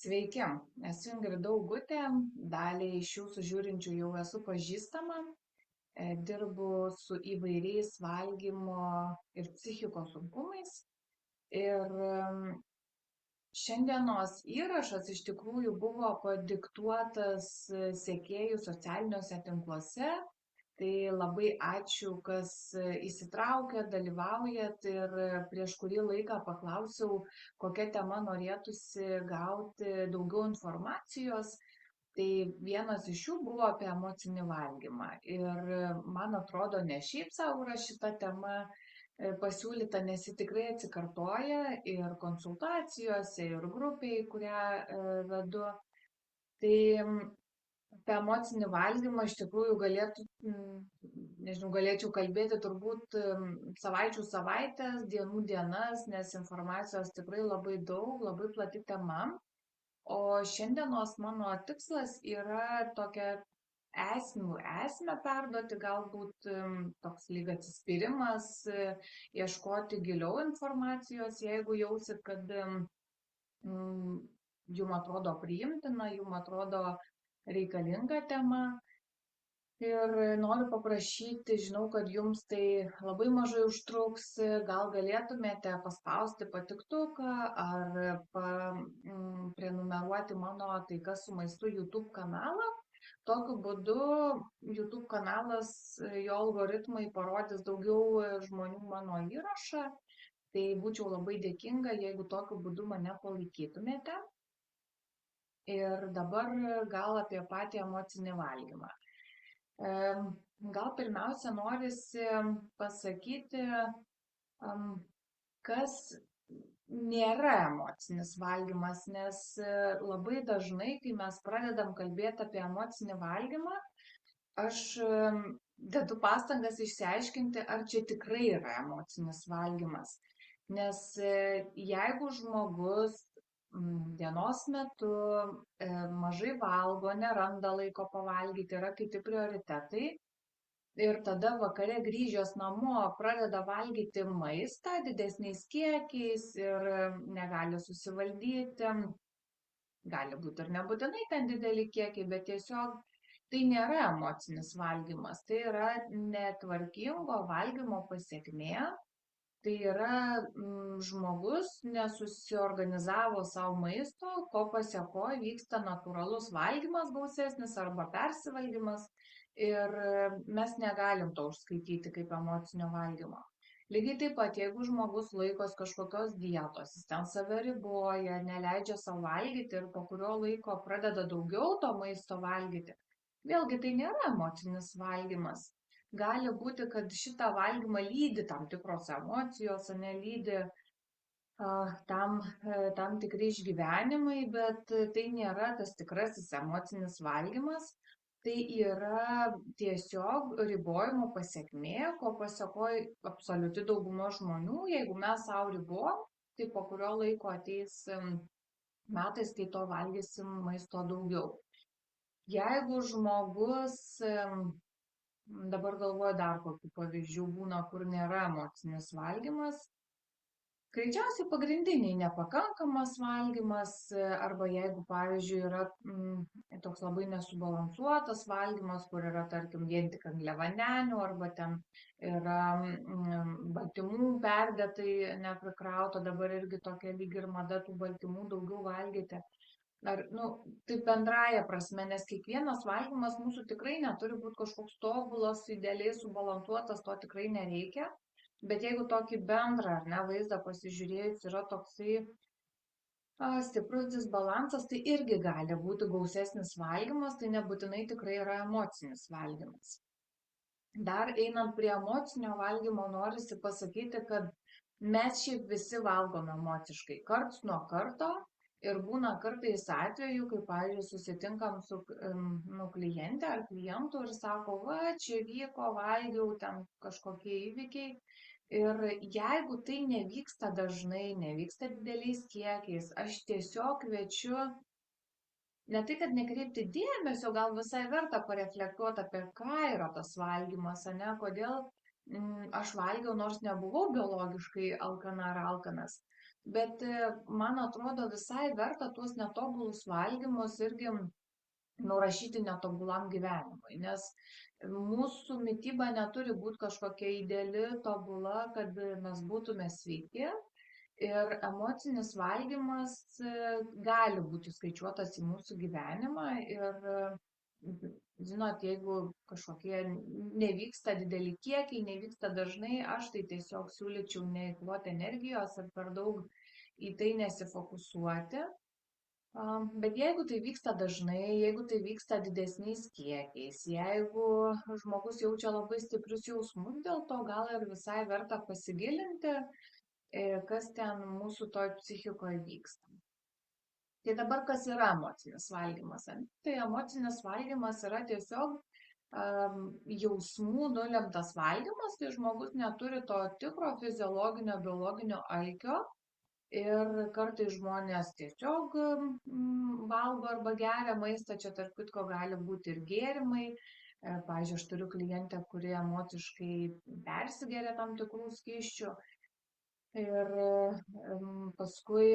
Sveiki, esu Ingrida Augutė, dalį iš jūsų žiūrinčių jau esu pažįstama, dirbu su įvairiais valgymo ir psichikos sunkumais. Ir šiandienos įrašas iš tikrųjų buvo padiktuotas sekėjų socialiniuose tinkluose. Tai labai ačiū, kas įsitraukia, dalyvaujat ir prieš kurį laiką paklausiau, kokia tema norėtųsi gauti daugiau informacijos. Tai vienas iš jų buvo apie emocinį valgymą. Ir man atrodo, ne šiaip savo yra šita tema pasiūlyta, nes ji tikrai atsikartoja ir konsultacijose, ir grupiai, kurią vedu. Tai apie emocinį valgymą iš tikrųjų galėčiau kalbėti turbūt savaičių savaitės, dienų dienas, nes informacijos tikrai labai daug, labai plati tema. O šiandienos mano tikslas yra tokią esmę perduoti, galbūt toks lyg atsispyrimas, ieškoti giliau informacijos, jeigu jausit, kad jum atrodo priimtina, jum atrodo reikalinga tema. Ir noriu paprašyti, žinau, kad jums tai labai mažai užtruks, gal galėtumėte paspausti patiktuką ar prenumeruoti mano Tai kas su maistu YouTube kanalą. Tokiu būdu YouTube kanalas, jo algoritmai parodys daugiau žmonių mano įrašą. Tai būčiau labai dėkinga, jeigu tokiu būdu mane palaikytumėte. Ir dabar gal apie patį emocinį valgymą. Gal pirmiausia norisi pasakyti, kas nėra emocinis valgymas, nes labai dažnai, kai mes pradedam kalbėti apie emocinį valgymą, aš dedu pastangas išsiaiškinti, ar čia tikrai yra emocinis valgymas. Nes jeigu žmogus dienos metu mažai valgo, neranda laiko pavalgyti, yra kiti prioritetai. Ir tada vakare grįžęs namo pradeda valgyti maistą didesniais kiekiais ir negali susivaldyti. Gali būti ir nebūtinai ten dideli kiekiai, bet tiesiog tai nėra emocinis valgymas. Tai yra netvarkingo valgymo pasekmė. Tai yra žmogus nesusiorganizavo savo maisto, ko pasėkoje vyksta natūralus valgymas gausesnis arba persivalgymas ir mes negalim to užskaityti kaip emocinio valgymo. Lygiai taip pat, jeigu žmogus laikos kažkokios dietos, jis ten save riboja, neleidžia savo valgyti ir po kurio laiko pradeda daugiau to maisto valgyti, vėlgi tai nėra emocinis valgymas. Gali būti, kad šitą valgymą lydi tam tikros emocijos, nelydi tam tikri išgyvenimai, bet tai nėra tas tikrasis emocinis valgymas. Tai yra tiesiog ribojimo pasekmė, ko pasekoja absoliuti dauguma žmonių. Jeigu mes savo ribojam, tai po kurio laiko ateis metais, kai to valgysim maisto daugiau. Jeigu žmogus dabar galvoju dar kokių pavyzdžių būna, kur nėra emocinis valgymas. Greičiausiai pagrindiniai nepakankamas valgymas arba jeigu, pavyzdžiui, yra toks labai nesubalansuotas valgymas, kur yra, tarkim, vien tik angliavandenių arba ten yra baltymų perdėtai neprikrauta, dabar irgi tokia lyg ir mada tų baltymų daugiau valgyti. Tai bendraja prasme, nes kiekvienas valgymas mūsų tikrai neturi būti kažkoks tobulas, idealiai subalansuotas, to tikrai nereikia. Bet jeigu tokį bendrą vaizdą pasižiūrėjus yra toksai stiprus disbalansas, tai irgi gali būti gausesnis valgymas, tai nebūtinai tikrai yra emocinis valgymas. Dar einant prie emocinio valgymo, norisi pasakyti, kad mes šiaip visi valgome emociškai, karts nuo karto. Ir būna kartais atvejų, kai, pavyzdžiui, susitinkam su kliente ar klientu ir sako, va, čia vyko, valgiau, ten kažkokie įvykiai. Ir jeigu tai nevyksta dažnai, nevyksta dideliais kiekiais, aš tiesiog kviečiu ne tai, kad nekreipti dėmesio, gal visai verta pareflektuoti apie ką yra tas valgymas, kodėl aš valgiau, nors nebuvau biologiškai alkana ar alkanas. Bet man atrodo visai verta tuos netobulus valgymus irgi nurašyti netobulam gyvenimui, nes mūsų mityba neturi būti kažkokia ideali, tobula, kad mes būtume sveiki. Ir emocinis valgymas gali būti skaičiuotas į mūsų gyvenimą ir, žinot, jeigu kažkokie nevyksta dideli kiekiai, nevyksta dažnai, aš tai tiesiog siūlyčiau neeikvoti energijos ir per daug į tai nesifokusuoti. Bet jeigu tai vyksta dažnai, jeigu tai vyksta didesniais kiekiais, jeigu žmogus jaučia labai stiprius jausmus, dėl to gal ir visai verta pasigilinti, kas ten mūsų toj psichikoje vyksta. Tai dabar kas yra emocinis valgymas? Tai emocinis valgymas yra tiesiog jausmų nulemtas valgymas, tai žmogus neturi to tikro fiziologinio, biologinio alkio ir kartais žmonės tiesiog valgo arba geria maistą, čia tarp kitko gali būti ir gėrimai. Pavyzdžiui, aš turiu klientę, kuri emociškai persigeria tam tikrų skysčių. Ir paskui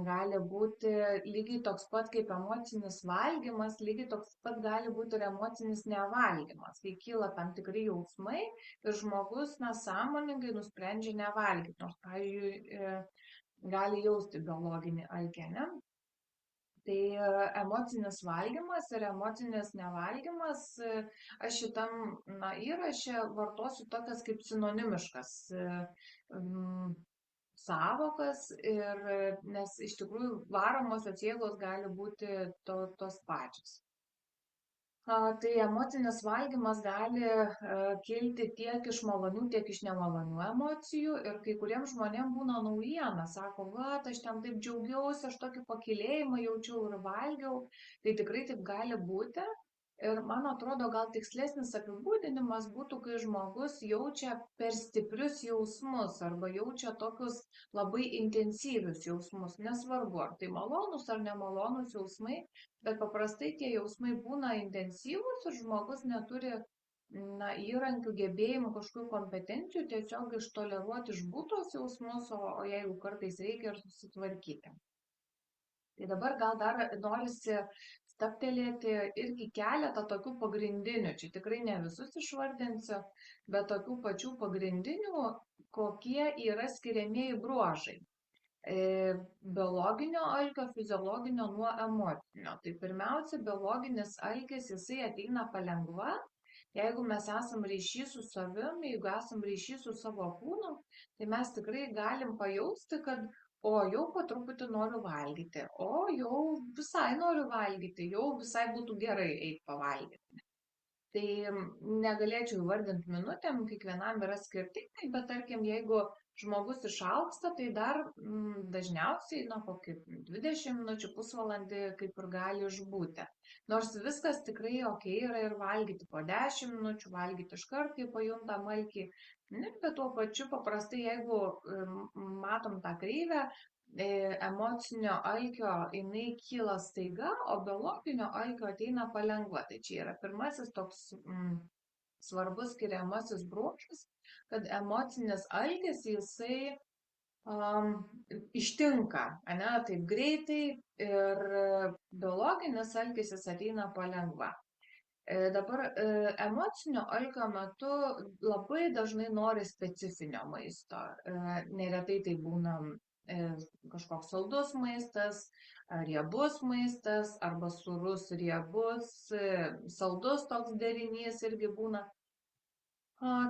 gali būti lygiai toks pat kaip emocinis valgymas, lygiai toks pat gali būti ir emocinis nevalgymas, kai kyla tam tikri jausmai ir žmogus nesąmoningai nusprendžia nevalgyti, nors, pavyzdžiui, gali jausti biologinį alkį, ne? Tai emocinis valgymas ir emocinis nevalgymas, aš šitam įraše vartosiu tokias kaip sinonimiškas sąvokas ir nes iš tikrųjų varomosios jėgos gali būti tos pačios. Tai emocinis valgymas gali kilti tiek iš malonių, tiek iš nemalonių emocijų ir kai kuriems žmonėms būna naujiena, sako, va, aš ten taip džiaugiausi, aš tokį pakylėjimą jaučiau ir valgiau, tai tikrai taip gali būti. Ir man atrodo, gal tikslesnis apibūdinimas būtų, kai žmogus jaučia per stiprius jausmus arba jaučia tokius labai intensyvius jausmus. Nesvarbu, ar tai malonus ar nemalonus jausmai, bet paprastai tie jausmai būna intensyvūs ir žmogus neturi įrankių, gebėjimų, kažkokių kompetencijų tiesiog ištoleruoti išbūt tuos jausmus, o jeigu kartais reikia ir susitvarkyti. Tai dabar gal dar norisi stabtelėti irgi keletą tokių pagrindinių, čia tikrai ne visus išvardinsiu, bet tokių pačių pagrindinių, kokie yra skiriamieji bruožai. Biologinio alkio, fiziologinio nuo emocinio. Tai pirmiausia, biologinis alkis, jisai ateina palengva. Jeigu mes esam ryšy su savim, jeigu esam ryšy su savo kūnu, tai mes tikrai galim pajausti, kad o jau po truputį noriu valgyti, o jau visai noriu valgyti, jau visai būtų gerai eiti pavalgyti. Tai negalėčiau įvardinti minutėm, kiekvienam yra skirtingai, bet tarkim, jeigu žmogus išalksta, tai dar dažniausiai, kokį 20 minučių, pusvalandį kaip ir gali išbūti. Nors viskas tikrai ok yra ir valgyti po 10 minučių, valgyti iškart, kai pajuntam alkį. Bet tuo pačiu paprastai, jeigu matom tą kreivę, emocinio alkio jinai kyla staiga, o biologinio alkio ateina palengva. Tai čia yra pirmasis toks svarbus skiriamasis bruožas, kad emocinis alkis jisai ištinka, ne, taip greitai ir biologinis alkis jis ateina palengva. Dabar emocinio alkio metu labai dažnai nori specifinio maisto. Neretai tai būna kažkoks saldus maistas, riebus maistas arba sūrus riebus, saldus toks derinys irgi būna.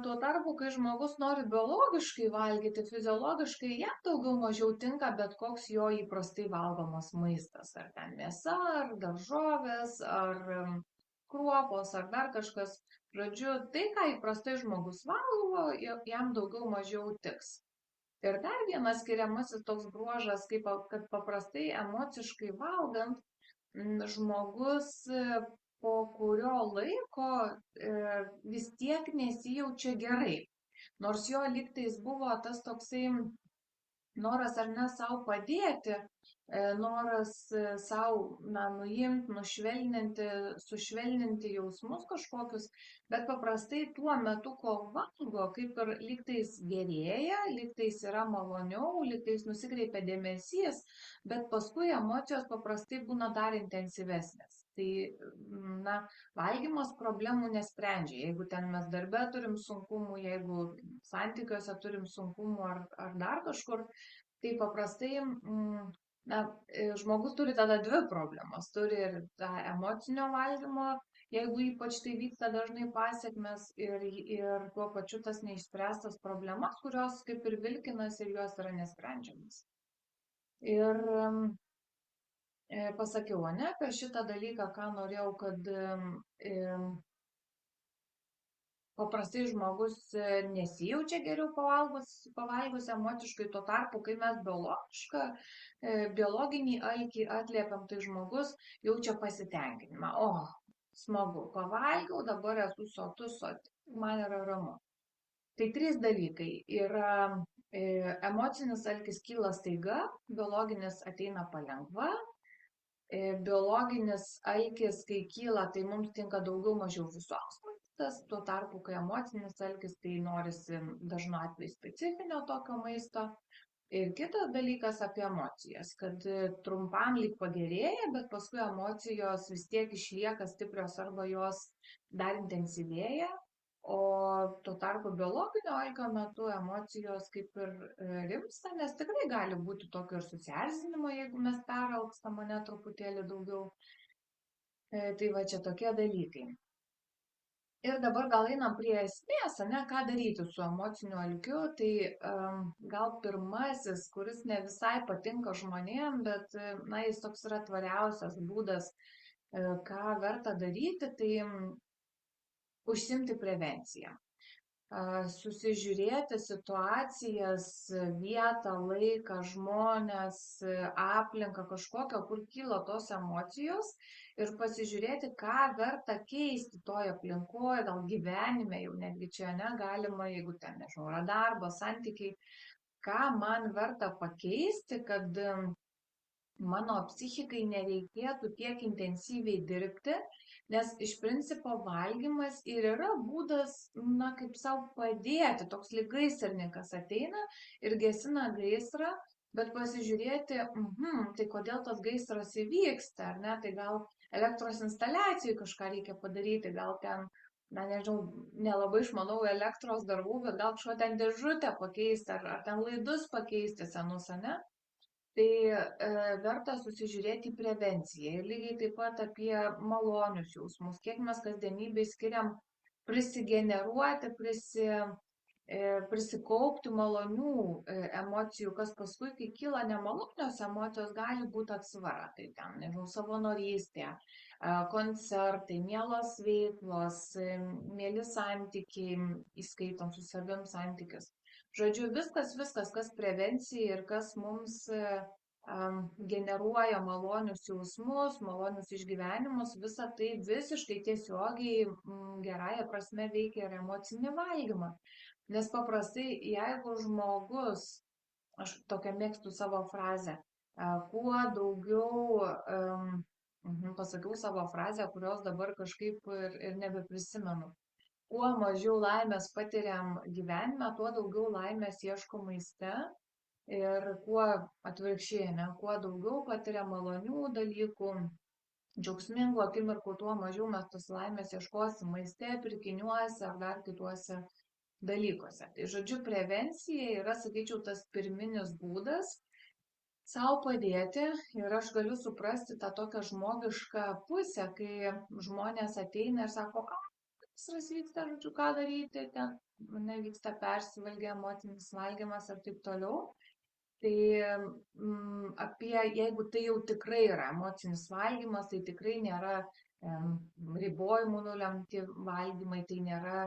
Tuo tarpu, kai žmogus nori biologiškai valgyti, fiziologiškai jam daugiau mažiau tinka bet koks jo įprastai valgomas maistas. Ar ten mėsa, ar daržovės, ar kruopos, ar dar kažkas. Žodžiu, tai, ką įprastai žmogus valgo, jam daugiau mažiau tiks. Ir dar vienas skiriamasis toks bruožas, kad paprastai emociškai valgant, žmogus po kurio laiko vis tiek nesijaučia gerai. Nors jo lygtais buvo tas toksai noras ar ne sau padėti, noras savo, nuimti, sušvelninti jausmus kažkokius, bet paprastai tuo metu, kol valgo, kaip ir lygtais gerėja, lygtais yra maloniau, lygtais nusikreipia dėmesys, bet paskui emocijos paprastai būna dar intensyvesnės. Tai, valgymas problemų nesprendžia. Jeigu ten mes darbe turim sunkumų, jeigu santykiuose turim sunkumų ar dar kažkur, tai paprastai žmogus turi tada dvi problemas. Turi ir tą emocinio valgymo, jeigu ypač tai vyksta dažnai pasekmes ir tuo pačiu tas neišspręstas problemas, kurios kaip ir vilkinasi ir jos yra nesprendžiamas. Ir pasakiau, apie šitą dalyką, ką norėjau, kad paprastai žmogus nesijaučia geriau pavalgus emociškai, tuo tarpu, kai mes biologinį alkį atliepiam, tai žmogus jaučia pasitenkinimą. O, smagu, pavalgiau, dabar esu sotus, man yra ramu. Tai 3 dalykai yra emocinis alkis kyla staiga, biologinis ateina palengva. Biologinis alkis, kai kyla, tai mums tinka daugiau mažiau visoks maistas, tuo tarpu, kai emocinis alkis, tai norisi dažnu atveju specifinio tokio maisto. Ir kitas dalykas apie emocijas, kad trumpam lyg pagerėja, bet paskui emocijos vis tiek išlieka stiprios arba jos dar intensyvėja. O tuo tarpu biologinio alkio metu emocijos kaip ir rimsta, nes tikrai gali būti tokio ir susierzinimo, jeigu mes peralkstam mane truputėlį daugiau. Tai va čia tokie dalykai. Ir dabar gal einam prie esmės, ką daryti su emociniu alkiu. Tai gal pirmasis, kuris ne visai patinka žmonėm, bet jis toks yra tvariausias būdas, ką verta daryti, tai užsimti prevenciją. Susižiūrėti situacijas, vietą, laiką, žmones, aplinką kažkokią, kur kyla tos emocijos ir pasižiūrėti, ką verta keisti toje aplinkoje, gal gyvenime jau netgi čia galima, jeigu ten, nežinau, yra darbas, santykiai, ką man verta pakeisti, kad mano psichikai nereikėtų tiek intensyviai dirbti, nes iš principo valgymas ir yra būdas, kaip savo padėti, toks lyg gaisrininkas ateina ir gesina gaisrą, bet pasižiūrėti, tai kodėl tas gaisras įvyksta, ar ne, tai gal elektros instaliacijai kažką reikia padaryti, gal ten, nežinau, nelabai išmanau elektros darbų, bet gal kažko ten dėžutę pakeisti, ar ten laidus pakeisti senus, ne? Tai verta susižiūrėti į prevenciją ir lygiai taip pat apie malonius jausmus, kiek mes kasdienybėj skiriam prisigeneruoti, prisikaupti malonių emocijų, kas paskui, kai kyla nemalonios emocijos, gali būti atsvara. Tai ten, nežinau, savanorystė, koncertai, mielos veiklos, mieli santykiai, įskaitant su savim santykius. Žodžiu, viskas, kas prevencija ir kas mums generuoja malonius jausmus, malonius išgyvenimus, visa tai visiškai tiesiogiai gerąja prasme veikia ir emocinį valgymą. Nes paprastai, jeigu žmogus, aš tokią mėgstu savo frazę, kuo daugiau, pasakiau savo frazę, kurios dabar kažkaip ir nebeprisimenu. Kuo mažiau laimės patiriam gyvenime, tuo daugiau laimės ieško maiste ir kuo atvirkščiai, kuo daugiau patiriam malonių dalykų, džiaugsmingų akimirkų, tuo mažiau mes tos laimės ieškosim maiste, pirkiniuose ar dar kituose dalykuose. Tai žodžiu, prevencija yra, sakyčiau, tas pirminis būdas sau padėti ir aš galiu suprasti tą tokią žmogišką pusę, kai žmonės ateina ir sako, gaisras vyksta, žodžiu, ką daryti, ten vyksta persivalgė, emocinis valgymas ir taip toliau. Tai jeigu tai jau tikrai yra emocinis valgymas, tai tikrai nėra ribojimų nulemti valgymai, tai nėra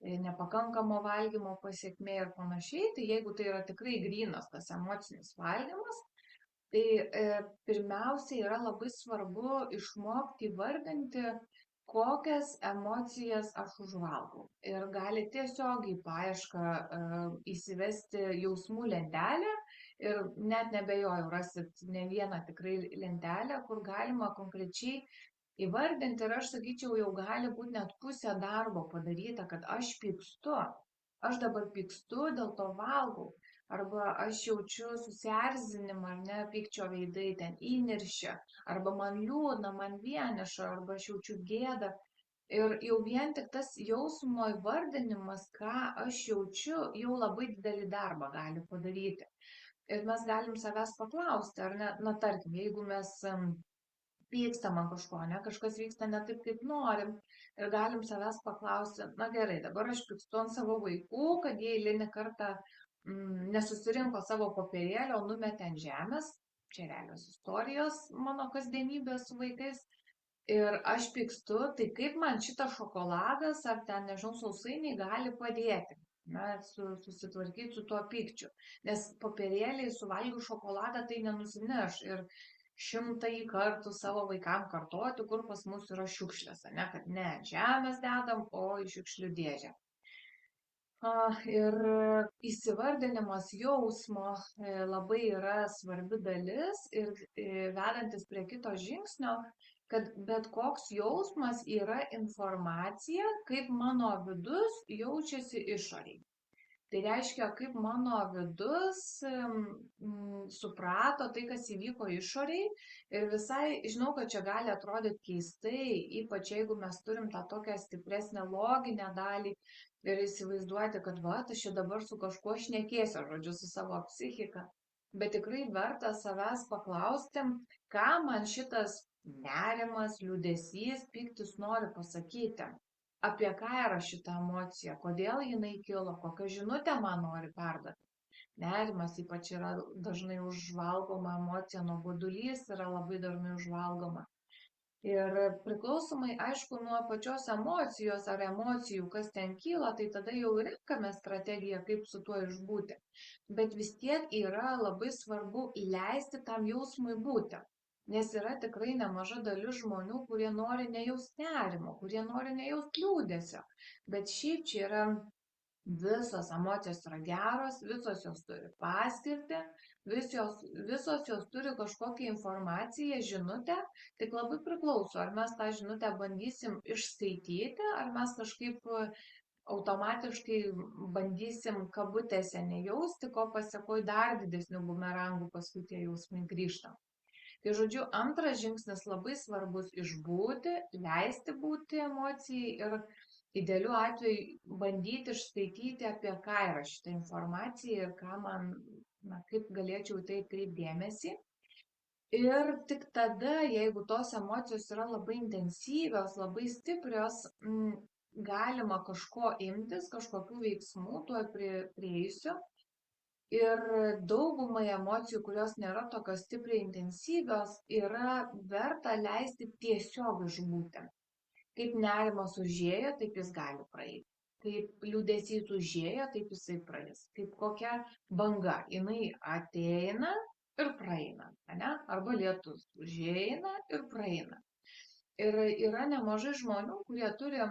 nepakankamo valgymo pasiekmė ir panašiai. Tai jeigu tai yra tikrai grynas tas emocinis valgymas, tai pirmiausia yra labai svarbu išmokti įvardinti, kokias emocijas aš užvalgau. Ir gali tiesiog į paiešką įsivesti jausmų lentelę Ir net nebejoju, rasit ne vieną tikrai lentelę, kur galima konkrečiai įvardinti ir aš sakyčiau, jau gali būti net pusė darbo padaryta, kad aš pykstu. Aš dabar pykstu, dėl to valgau. Arba aš jaučiu susierzinimą, ar ne, pykčio veidai ten įniršia. Arba man liūdna, man vieniša, arba aš jaučiu gėdą. Ir jau vien tik tas jausmo įvardinimas, ką aš jaučiu, jau labai didelį darbą gali padaryti. Ir mes galim savęs paklausti, ar ne, na tarkim, jeigu mes pykstam ant kažko, ne, kažkas vyksta ne taip, kaip norim. Ir galim savęs paklausti, na gerai, dabar aš pykstu ant savo vaikų, kad jie eilinį kartą nesusirinko savo popierėlio, numetė ant žemės. Čia realios istorijos mano kasdienybės su vaikais. Ir aš pykstu, tai kaip man šitas šokoladas ar ten, nežinau, sausainiai gali padėti, na, susitvarkyti su tuo pykčiu. Nes popierėliai suvalgius šokoladą tai nenusineš. Ir 100 kartų savo vaikam kartoti, kur pas mus yra šiukšlės, ne, kad ne ant žemės dedam, o į šiukšlių dėžę. Ir įsivardinimas jausmo labai yra svarbi dalis ir vedantis prie kito žingsnio, kad bet koks jausmas yra informacija, kaip mano vidus jaučiasi išoriai. Tai reiškia, kaip mano vidus suprato tai, kas įvyko išoriai. Ir visai, žinau, kad čia gali atrodyti keistai, ypač jeigu mes turim tą tokią stipresnę loginę dalį ir įsivaizduoti, kad va, aš čia dabar su kažkuo šnekėsiu, žodžiu, su savo psichika. Bet tikrai verta savęs paklausti, ką man šitas nerimas, liūdesys, pyktis nori pasakyti. Apie ką yra šita emocija, kodėl jinai kilo, kokią žinutę man nori perduoti. Nerimas ypač yra dažnai užvalgoma emocija, nuobodulys yra labai dažnai užvalgoma. Ir priklausomai, aišku, nuo pačios emocijos ar emocijų, kas ten kyla, tai tada jau renkame strategiją, kaip su tuo išbūti. Bet vis tiek yra labai svarbu leisti tam jausmui būti. Nes yra tikrai nemaža dalis žmonių, kurie nori nejausti nerimo, kurie nori nejausti liūdesio. Bet šiaip čia yra visos emocijos yra geros, visos jos turi paskirtį, visos jos turi kažkokią informaciją, žinutę, tik labai priklauso, ar mes tą žinutę bandysim išskaityti, ar mes kažkaip automatiškai bandysim kabutėse nejausti, ko pasiekoje dar didesnių bumerangų paskui tie jausmai grįžta. Tai žodžiu, antras žingsnis labai svarbus - išbūti, leisti būti emocijai ir idealiu atveju bandyti išskaityti, apie ką yra šita informacija ir ką man, na, kaip galėčiau tai kreipdėmėsi. Ir tik tada, jeigu tos emocijos yra labai intensyvios, labai stiprios, galima kažko imtis, kažkokių veiksmų, tuo prieisiu. Ir daugumai emocijų, kurios nėra tokios stipriai intensyvios, yra verta leisti tiesiog išbūti. Kaip nerimas užėjo, taip jis gali praeiti. Kaip liūdesys užėjo, taip jisai praeis. Kaip kokia banga, jinai ateina ir praeina, ne? Arba lietus užeina ir praeina. Ir yra nemažai žmonių, kurie turi,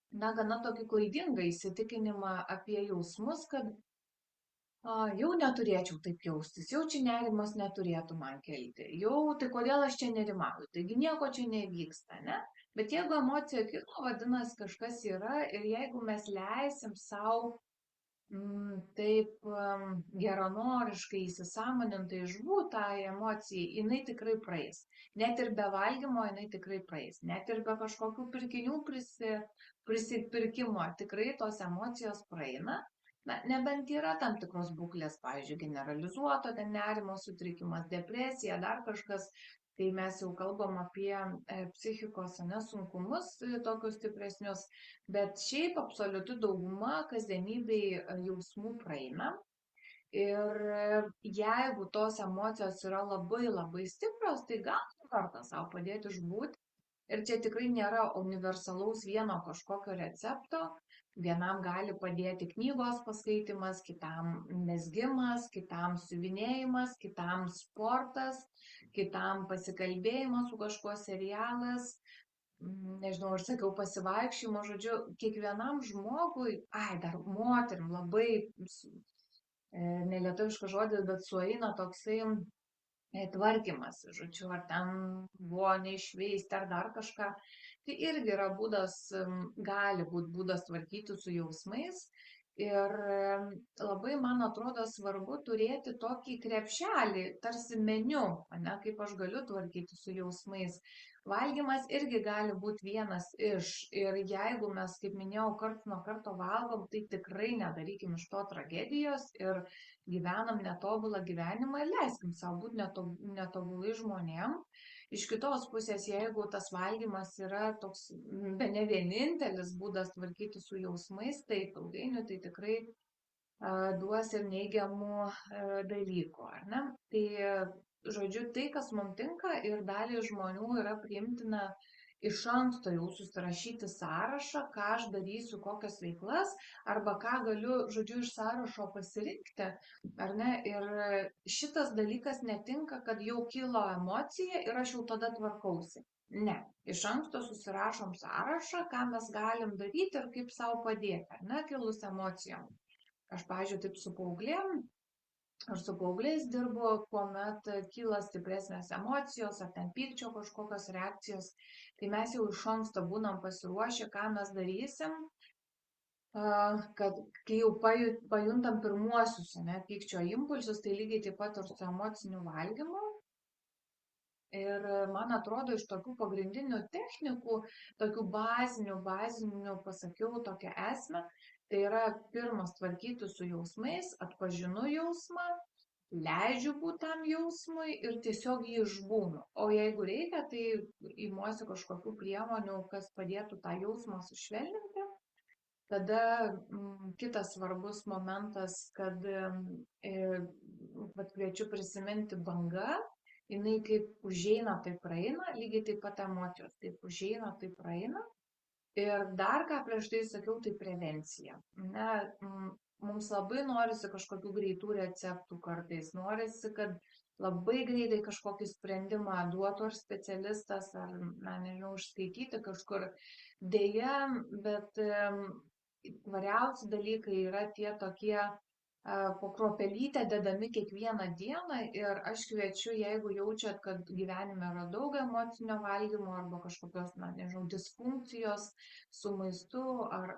na, gana tokį klaidingą įsitikinimą apie jausmus, kad jau neturėčiau taip jaustis, jau čia nerimas neturėtų man kelti, jau tai kodėl aš čia nerimauju, taigi nieko čia nevyksta, ne? Bet jeigu emocija kilo, vadinasi kažkas yra ir jeigu mes leisim savo taip geranoriškai įsisąmonintai išbūt tą emociją, jinai tikrai praeis. Net ir be valgymo jinai tikrai praeis. Net ir be kažkokių pirkinių prisipirkimo tikrai tos emocijos praeina. Na, nebent yra tam tikros būklės, pavyzdžiui, generalizuoto ten nerimo sutrikimas, depresija, dar kažkas, tai mes jau kalbam apie psichikos nesunkumus tokius stipresnius, bet šiaip absoliuti dauguma kasdienybėj jausmų praeina. Ir jeigu tos emocijos yra labai labai stiprios, tai gal verta savo padėti išbūti. Ir čia tikrai nėra universalaus vieno kažkokio recepto. Vienam gali padėti knygos paskaitimas, kitam mezgimas, kitam siuvinėjimas, kitam sportas, kitam pasikalbėjimas su kažkuo serialas. Nežinau, aš sakiau pasivaikščiojimo, žodžiu, kiekvienam žmogui, dar moterim labai nelietuviškas žodis, bet sueina toksai tvarkymas, žodžiu, ar ten vonį išveisti, ar dar kažką. Tai irgi yra būdas, gali būti būdas tvarkyti su jausmais. Ir labai, man atrodo, svarbu turėti tokį krepšelį, tarsi meniu, ne, kaip aš galiu tvarkyti su jausmais. Valgymas irgi gali būti vienas iš. Ir jeigu mes, kaip minėjau, karts nuo karto valgom, tai tikrai nedarykim iš to tragedijos ir gyvenam netobulą gyvenimą ir leiskim savo būti netobulai žmonėm. Iš kitos pusės, jeigu tas valgymas yra toks bene vienintelis būdas tvarkyti su jausmais, tai ilgainiui tai tikrai duos ir neigiamų dalykų, ar ne? Tai, žodžiu, tai, kas mums tinka ir daliai žmonių yra priimtina iš anksto jau susirašyti sąrašą, ką aš darysiu, kokias veiklas, arba ką galiu, žodžiu, iš sąrašo pasirinkti, ar ne? Ir šitas dalykas netinka, kad jau kilo emocija ir aš jau tada tvarkausi. Ne, iš anksto susirašom sąrašą, ką mes galim daryti ir kaip savo padėti, ar ne, kilus emocijom. Aš, pavyzdžiui, taip su paauglėm, aš su paaugliais dirbu, kuomet kyla stipresnės emocijos, ar ten pykčio kažkokios reakcijos, tai mes jau iš anksto būnam pasiruošę, ką mes darysim, kad kai jau pajuntam pirmuosius, ne, pykčio impulsus, tai lygiai taip pat ir su emociniu valgymu. Ir man atrodo, iš tokių pagrindinių technikų, tokių bazinių, pasakiau tokią esmę, tai yra pirmas tvarkyti su jausmais, atpažinu jausmą, leidžiu būti tam jausmui ir tiesiog jį išbūnu. O jeigu reikia, tai imuosi kažkokių priemonių, kas padėtų tą jausmą sušvelninti. Tada kitas svarbus momentas, kad kviečiu prisiminti banga. Jinai kaip užeina, tai praeina, lygiai taip pat emocijos, taip užeina, tai praeina. Ir dar ką prieš tai sakiau, tai prevencija. Ne, mums labai norisi kažkokių greitų receptų kartais, norisi, kad labai greitai kažkokį sprendimą duotų ar specialistas, ar, na, nežinau, užskaityti kažkur. Deja, bet tvariausi dalykai yra tie tokie po kruopelytę dedami kiekvieną dieną ir aš kviečiu, jeigu jaučiat, kad gyvenime yra daug emocinio valgymo arba kažkokios, na, nežinau, disfunkcijos su maistu ar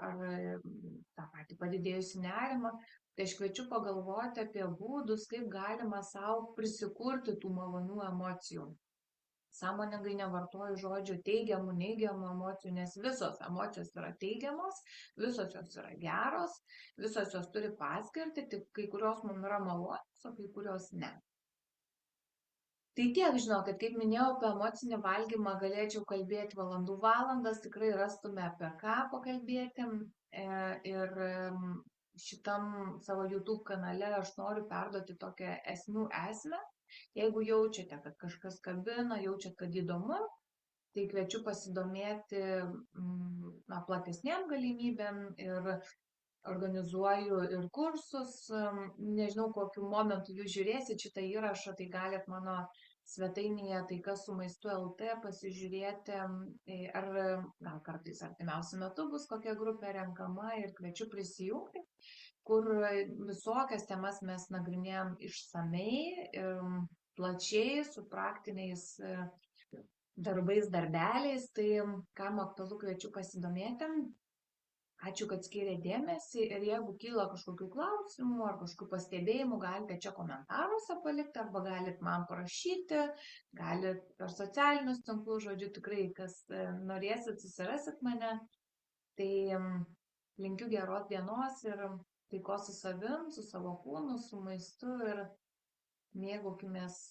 tą patį padidėjusi nerimą, tai aš kviečiu pagalvoti apie būdus, kaip galima savo prisikurti tų malonių emocijų. Sąmoningai nevartoju žodžių teigiamų, neigiamų emocijų, nes visos emocijos yra teigiamos, visos jos yra geros, visos jos turi paskirtį, tik kai kurios mums yra malonios, o kai kurios ne. Tai tiek, žinokit, kaip minėjau, apie emocinį valgymą galėčiau kalbėti valandas, tikrai rastume apie ką pakalbėti. Ir šitam savo YouTube kanale aš noriu perduoti tokią esmę. Jeigu jaučiate, kad kažkas kabina, jaučiate, kad įdomu, tai kviečiu pasidomėti platesnėm galimybėm ir organizuoju ir kursus. Nežinau, kokiu momentu jūs žiūrėsit šitą įrašą, tai galit mano svetainėje taika su maistu LT pasižiūrėti, ar gal kartais artimiausiu metu bus kokia grupė renkama ir kviečiu prisijungti, kur visokias temas mes nagrinėjom išsamei, plačiai, su praktiniais darbais, darbeliais, tai kam aktualu kviečiu pasidomėti. Ačiū, kad skyrė dėmesį ir jeigu kyla kažkokių klausimų ar kažkokių pastebėjimų, galite čia komentaruose palikti arba galite man parašyti, galite per socialinius tinklus, žodžiu, tikrai, kas norėsit, susirasit mane. Tai linkiu geros dienos ir taikos su savim, su savo kūnu, su maistu ir mėgaukimės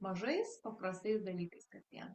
mažais, paprastais dalykais kasdien.